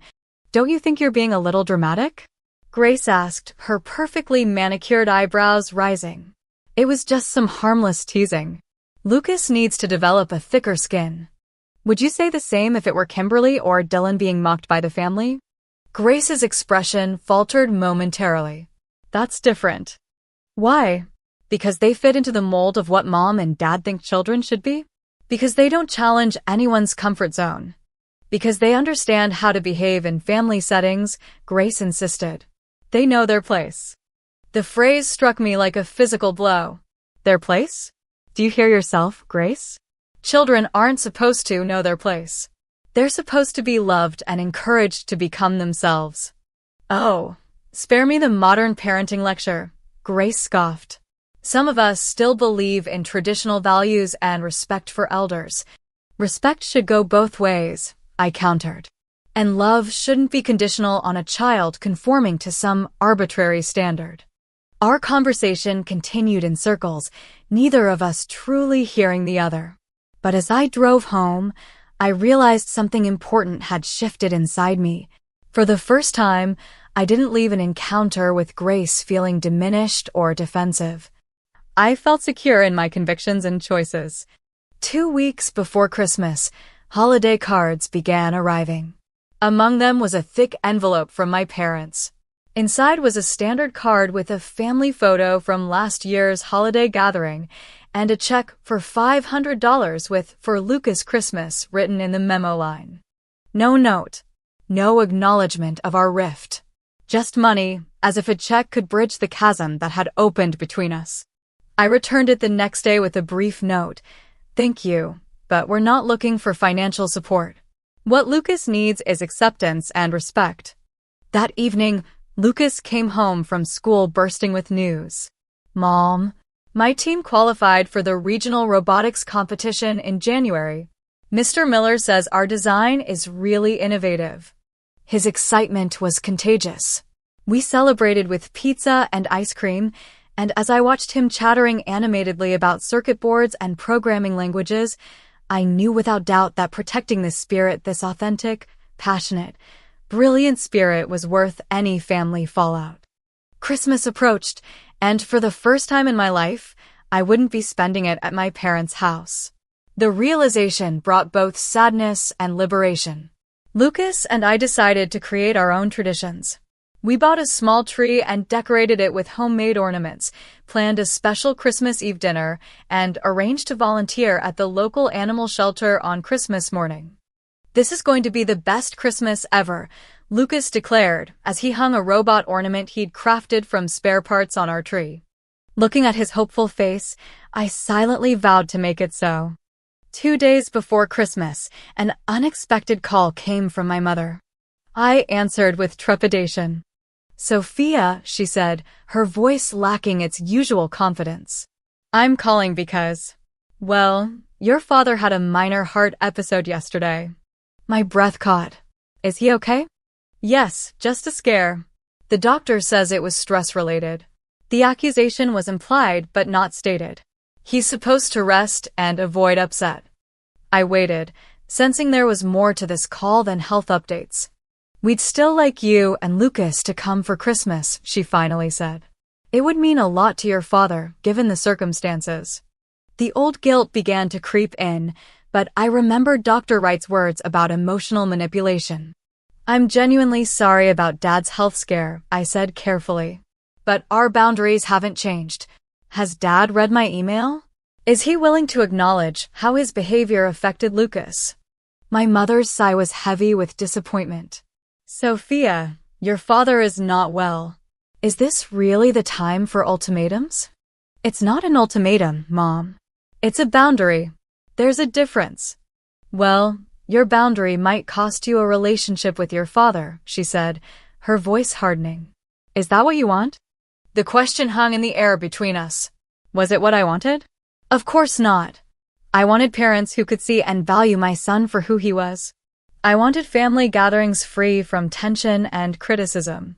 Don't you think you're being a little dramatic? Grace asked, her perfectly manicured eyebrows rising. It was just some harmless teasing. Lucas needs to develop a thicker skin. Would you say the same if it were Kimberly or Dylan being mocked by the family? Grace's expression faltered momentarily. That's different. Why? Because they fit into the mold of what mom and dad think children should be? Because they don't challenge anyone's comfort zone. Because they understand how to behave in family settings, Grace insisted. They know their place. The phrase struck me like a physical blow. Their place? Do you hear yourself, Grace? Children aren't supposed to know their place. They're supposed to be loved and encouraged to become themselves. Oh, spare me the modern parenting lecture, Grace scoffed. Some of us still believe in traditional values and respect for elders. Respect should go both ways, I countered. And love shouldn't be conditional on a child conforming to some arbitrary standard. Our conversation continued in circles, neither of us truly hearing the other. But as I drove home, I realized something important had shifted inside me. For the first time, I didn't leave an encounter with Grace feeling diminished or defensive. I felt secure in my convictions and choices. 2 weeks before Christmas, holiday cards began arriving. Among them was a thick envelope from my parents. Inside was a standard card with a family photo from last year's holiday gathering and a check for $500 with "For Lucas Christmas" written in the memo line. No note, no acknowledgement of our rift. Just money, as if a check could bridge the chasm that had opened between us. I returned it the next day with a brief note. Thank you, but we're not looking for financial support. What Lucas needs is acceptance and respect. That evening, Lucas came home from school bursting with news. Mom, my team qualified for the regional robotics competition in January. Mr. Miller says our design is really innovative. His excitement was contagious. We celebrated with pizza and ice cream, and as I watched him chattering animatedly about circuit boards and programming languages, I knew without doubt that protecting this spirit, this authentic, passionate, brilliant spirit, was worth any family fallout. Christmas approached, and for the first time in my life, I wouldn't be spending it at my parents' house. The realization brought both sadness and liberation. Lucas and I decided to create our own traditions. We bought a small tree and decorated it with homemade ornaments, planned a special Christmas Eve dinner, and arranged to volunteer at the local animal shelter on Christmas morning. This is going to be the best Christmas ever, Lucas declared as he hung a robot ornament he'd crafted from spare parts on our tree. Looking at his hopeful face, I silently vowed to make it so. 2 days before Christmas, an unexpected call came from my mother. I answered with trepidation. Sophia, she said, her voice lacking its usual confidence. I'm calling because, well, your father had a minor heart episode yesterday. My breath caught. Is he okay? Yes, just a scare. The doctor says it was stress-related. The accusation was implied but not stated. He's supposed to rest and avoid upset. I waited, sensing there was more to this call than health updates. We'd still like you and Lucas to come for Christmas, she finally said. It would mean a lot to your father, given the circumstances. The old guilt began to creep in, but I remembered Dr. Wright's words about emotional manipulation. I'm genuinely sorry about Dad's health scare, I said carefully. But our boundaries haven't changed. Has Dad read my email? Is he willing to acknowledge how his behavior affected Lucas? My mother's sigh was heavy with disappointment. Sophia, your father is not well. Is this really the time for ultimatums? It's not an ultimatum, Mom. It's a boundary. There's a difference. Well, your boundary might cost you a relationship with your father, she said, her voice hardening. Is that what you want? The question hung in the air between us. Was it what I wanted? Of course not. I wanted parents who could see and value my son for who he was. I wanted family gatherings free from tension and criticism.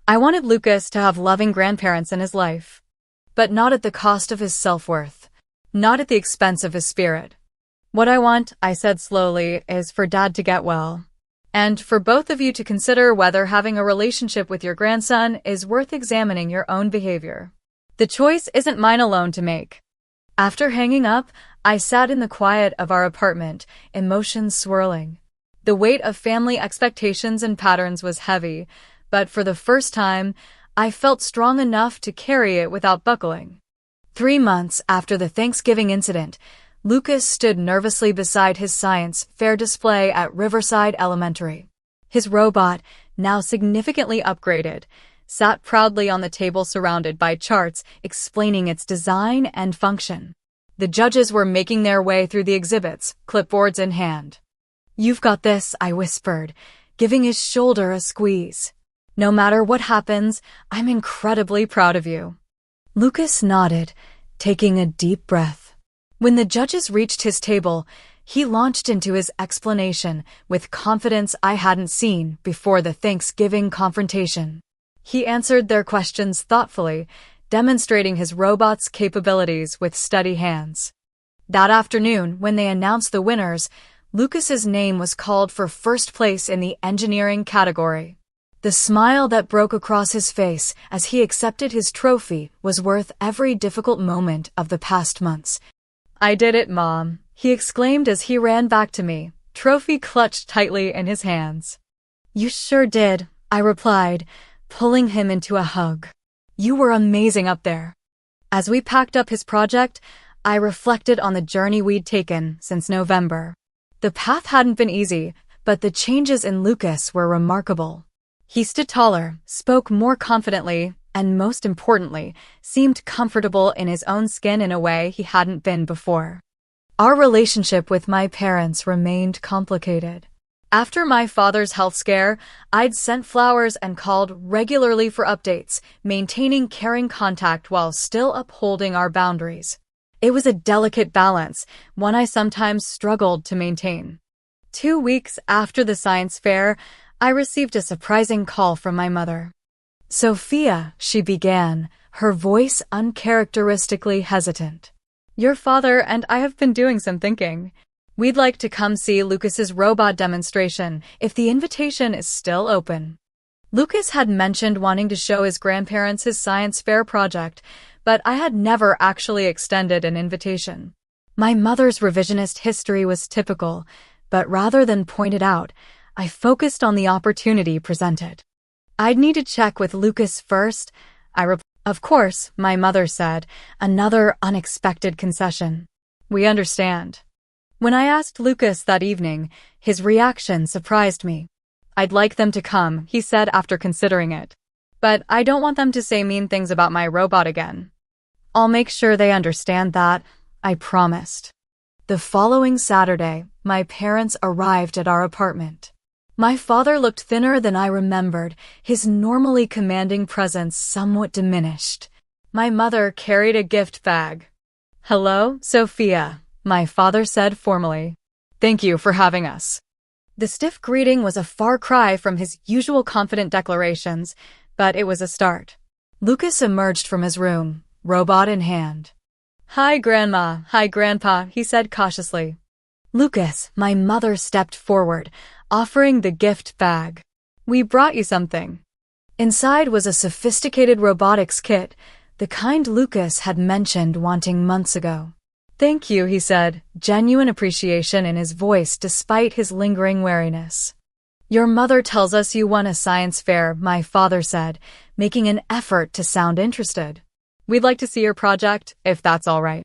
I wanted Lucas to have loving grandparents in his life. But not at the cost of his self-worth. Not at the expense of his spirit. What I want, I said slowly, is for Dad to get well. And for both of you to consider whether having a relationship with your grandson is worth examining your own behavior. The choice isn't mine alone to make. After hanging up, I sat in the quiet of our apartment, emotions swirling. The weight of family expectations and patterns was heavy, but for the first time, I felt strong enough to carry it without buckling. 3 months after the Thanksgiving incident, Lucas stood nervously beside his science fair display at Riverside Elementary. His robot, now significantly upgraded, sat proudly on the table surrounded by charts explaining its design and function. The judges were making their way through the exhibits, clipboards in hand. "You've got this," I whispered, giving his shoulder a squeeze. "No matter what happens, I'm incredibly proud of you." Lucas nodded, taking a deep breath. When the judges reached his table, he launched into his explanation with confidence I hadn't seen before the Thanksgiving confrontation. He answered their questions thoughtfully, demonstrating his robot's capabilities with steady hands. That afternoon, when they announced the winners, Lucas's name was called for first place in the engineering category. The smile that broke across his face as he accepted his trophy was worth every difficult moment of the past months. "I did it, Mom," he exclaimed as he ran back to me, trophy clutched tightly in his hands. "You sure did," I replied, pulling him into a hug. "You were amazing up there." As we packed up his project, I reflected on the journey we'd taken since November. The path hadn't been easy, but the changes in Lucas were remarkable. He stood taller, spoke more confidently, and most importantly, seemed comfortable in his own skin in a way he hadn't been before. Our relationship with my parents remained complicated. After my father's health scare, I'd sent flowers and called regularly for updates, maintaining caring contact while still upholding our boundaries. It was a delicate balance, one I sometimes struggled to maintain. 2 weeks after the science fair, I received a surprising call from my mother. "Sophia," she began, her voice uncharacteristically hesitant. "Your father and I have been doing some thinking. We'd like to come see Lucas's robot demonstration if the invitation is still open." Lucas had mentioned wanting to show his grandparents his science fair project, but I had never actually extended an invitation. My mother's revisionist history was typical, but rather than point it out, I focused on the opportunity presented. "I'd need to check with Lucas first," I replied. "Of course," my mother said, another unexpected concession. "We understand." When I asked Lucas that evening, his reaction surprised me. "I'd like them to come," he said after considering it. "But I don't want them to say mean things about my robot again." "I'll make sure they understand that," I promised. The following Saturday, my parents arrived at our apartment. My father looked thinner than I remembered, his normally commanding presence somewhat diminished. My mother carried a gift bag. "Hello, Sophia," my father said formally. "Thank you for having us." The stiff greeting was a far cry from his usual confident declarations, but it was a start. Lucas emerged from his room, robot in hand. "Hi, Grandma. Hi, Grandpa," he said cautiously. "Lucas," my mother stepped forward, offering the gift bag. "We brought you something." Inside was a sophisticated robotics kit, the kind Lucas had mentioned wanting months ago. "Thank you," he said, genuine appreciation in his voice despite his lingering wariness. "Your mother tells us you won a science fair," my father said, making an effort to sound interested. "We'd like to see your project, if that's all right."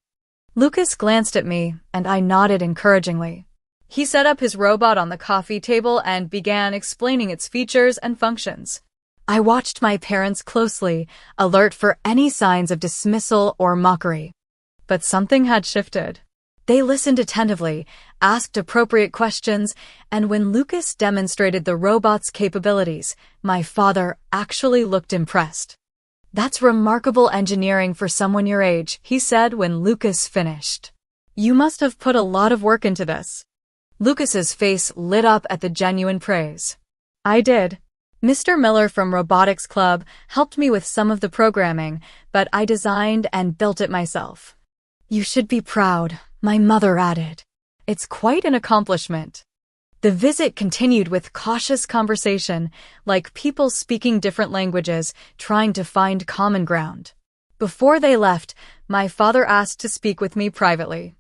Lucas glanced at me, and I nodded encouragingly. He set up his robot on the coffee table and began explaining its features and functions. I watched my parents closely, alert for any signs of dismissal or mockery. But something had shifted. They listened attentively, asked appropriate questions, and when Lucas demonstrated the robot's capabilities, my father actually looked impressed. "That's remarkable engineering for someone your age," he said when Lucas finished. "You must have put a lot of work into this." Lucas's face lit up at the genuine praise. "I did. Mr. Miller from Robotics Club helped me with some of the programming, but I designed and built it myself." "You should be proud," my mother added. "It's quite an accomplishment." The visit continued with cautious conversation, like people speaking different languages, trying to find common ground. Before they left, my father asked to speak with me privately.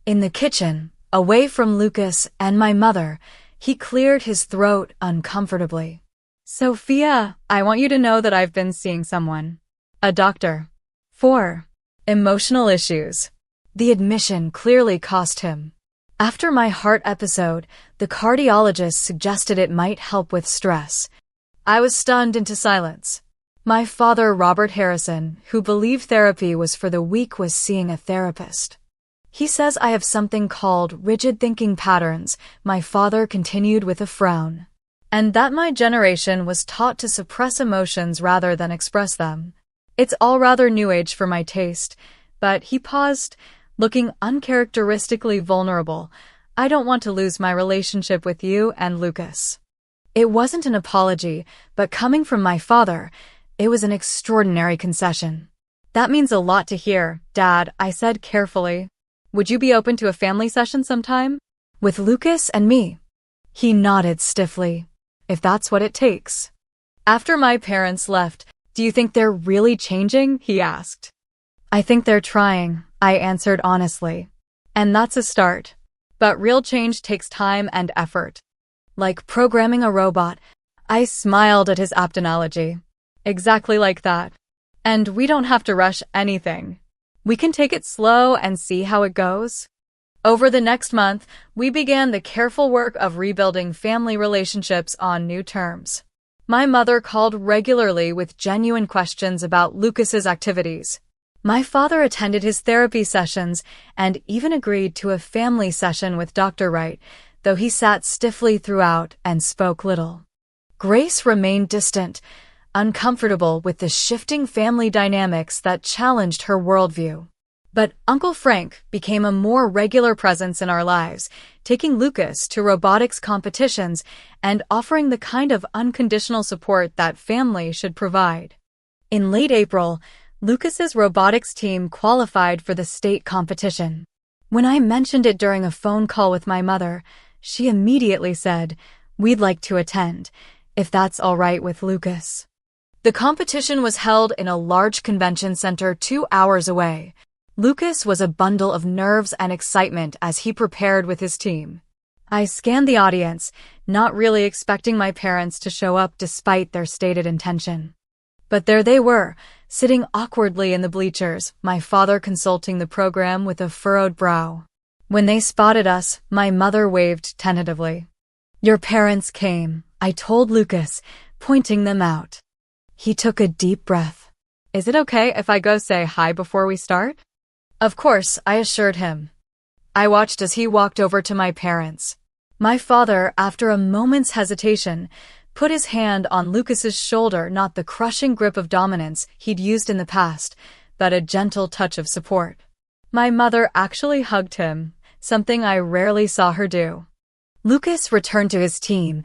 In the kitchen, away from Lucas and my mother, he cleared his throat uncomfortably. Sophia, I want you to know that I've been seeing someone. A doctor. For emotional issues. The admission clearly cost him. After my heart episode, the cardiologist suggested it might help with stress. I was stunned into silence. My father, Robert Harrison, who believed therapy was for the weak, was seeing a therapist. He says I have something called rigid thinking patterns, my father continued with a frown. And that my generation was taught to suppress emotions rather than express them. It's all rather new age for my taste, but he paused, looking uncharacteristically vulnerable. I don't want to lose my relationship with you and Lucas. It wasn't an apology, but coming from my father, it was an extraordinary concession. That means a lot to hear, Dad, I said carefully. Would you be open to a family session sometime? With Lucas and me? He nodded stiffly. If that's what it takes. After my parents left, do you think they're really changing? He asked. I think they're trying, I answered honestly. And that's a start. But real change takes time and effort. Like programming a robot. I smiled at his apt analogy. Exactly like that. And we don't have to rush anything. We can take it slow and see how it goes. Over the next month, we began the careful work of rebuilding family relationships on new terms. My mother called regularly with genuine questions about Lucas's activities. My father attended his therapy sessions and even agreed to a family session with Dr. Wright, though he sat stiffly throughout and spoke little. Grace remained distant, uncomfortable with the shifting family dynamics that challenged her worldview. But Uncle Frank became a more regular presence in our lives, taking Lucas to robotics competitions and offering the kind of unconditional support that family should provide. In late April, Lucas's robotics team qualified for the state competition. When I mentioned it during a phone call with my mother, she immediately said, "We'd like to attend, if that's all right with Lucas." The competition was held in a large convention center 2 hours away. Lucas was a bundle of nerves and excitement as he prepared with his team. I scanned the audience, not really expecting my parents to show up despite their stated intention. But there they were, sitting awkwardly in the bleachers, my father consulting the program with a furrowed brow. When they spotted us, my mother waved tentatively. "Your parents came," I told Lucas, pointing them out. He took a deep breath. "Is it okay if I go say hi before we start?" Of course, I assured him. I watched as he walked over to my parents. My father, after a moment's hesitation, put his hand on Lucas's shoulder, not the crushing grip of dominance he'd used in the past, but a gentle touch of support. My mother actually hugged him, something I rarely saw her do. Lucas returned to his team.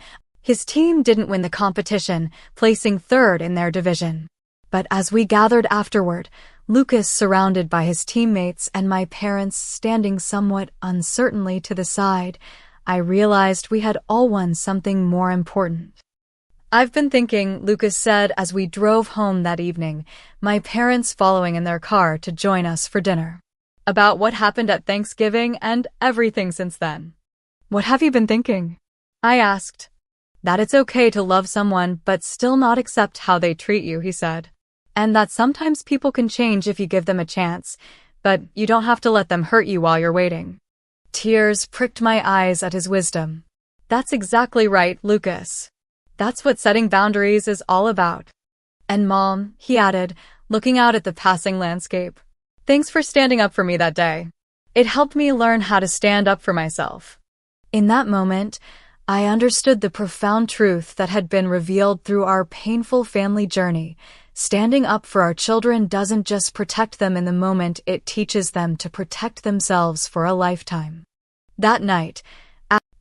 His team didn't win the competition, placing third in their division. But as we gathered afterward, Lucas surrounded by his teammates and my parents standing somewhat uncertainly to the side, I realized we had all won something more important. "I've been thinking," Lucas said as we drove home that evening, my parents following in their car to join us for dinner, "about what happened at Thanksgiving and everything since then." "What have you been thinking?" I asked. "That it's okay to love someone but still not accept how they treat you," he said. "And that sometimes people can change if you give them a chance, but you don't have to let them hurt you while you're waiting." Tears pricked my eyes at his wisdom. "That's exactly right, Lucas. That's what setting boundaries is all about." "And Mom," he added, looking out at the passing landscape, "thanks for standing up for me that day. It helped me learn how to stand up for myself." In that moment, I understood the profound truth that had been revealed through our painful family journey. Standing up for our children doesn't just protect them in the moment, it teaches them to protect themselves for a lifetime. That night,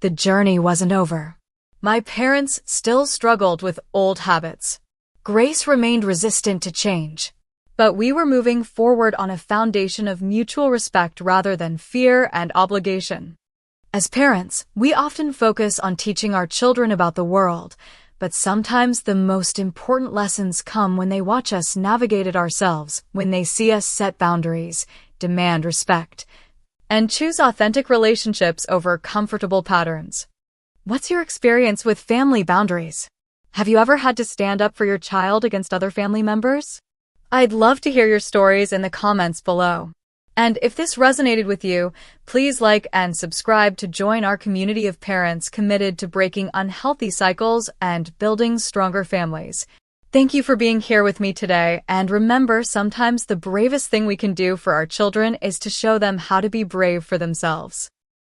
the journey wasn't over. My parents still struggled with old habits. Grace remained resistant to change. But we were moving forward on a foundation of mutual respect rather than fear and obligation. As parents, we often focus on teaching our children about the world, but sometimes the most important lessons come when they watch us navigate it ourselves, when they see us set boundaries, demand respect, and choose authentic relationships over comfortable patterns. What's your experience with family boundaries? Have you ever had to stand up for your child against other family members? I'd love to hear your stories in the comments below. And if this resonated with you, please like and subscribe to join our community of parents committed to breaking unhealthy cycles and building stronger families. Thank you for being here with me today, and remember, sometimes the bravest thing we can do for our children is to show them how to be brave for themselves.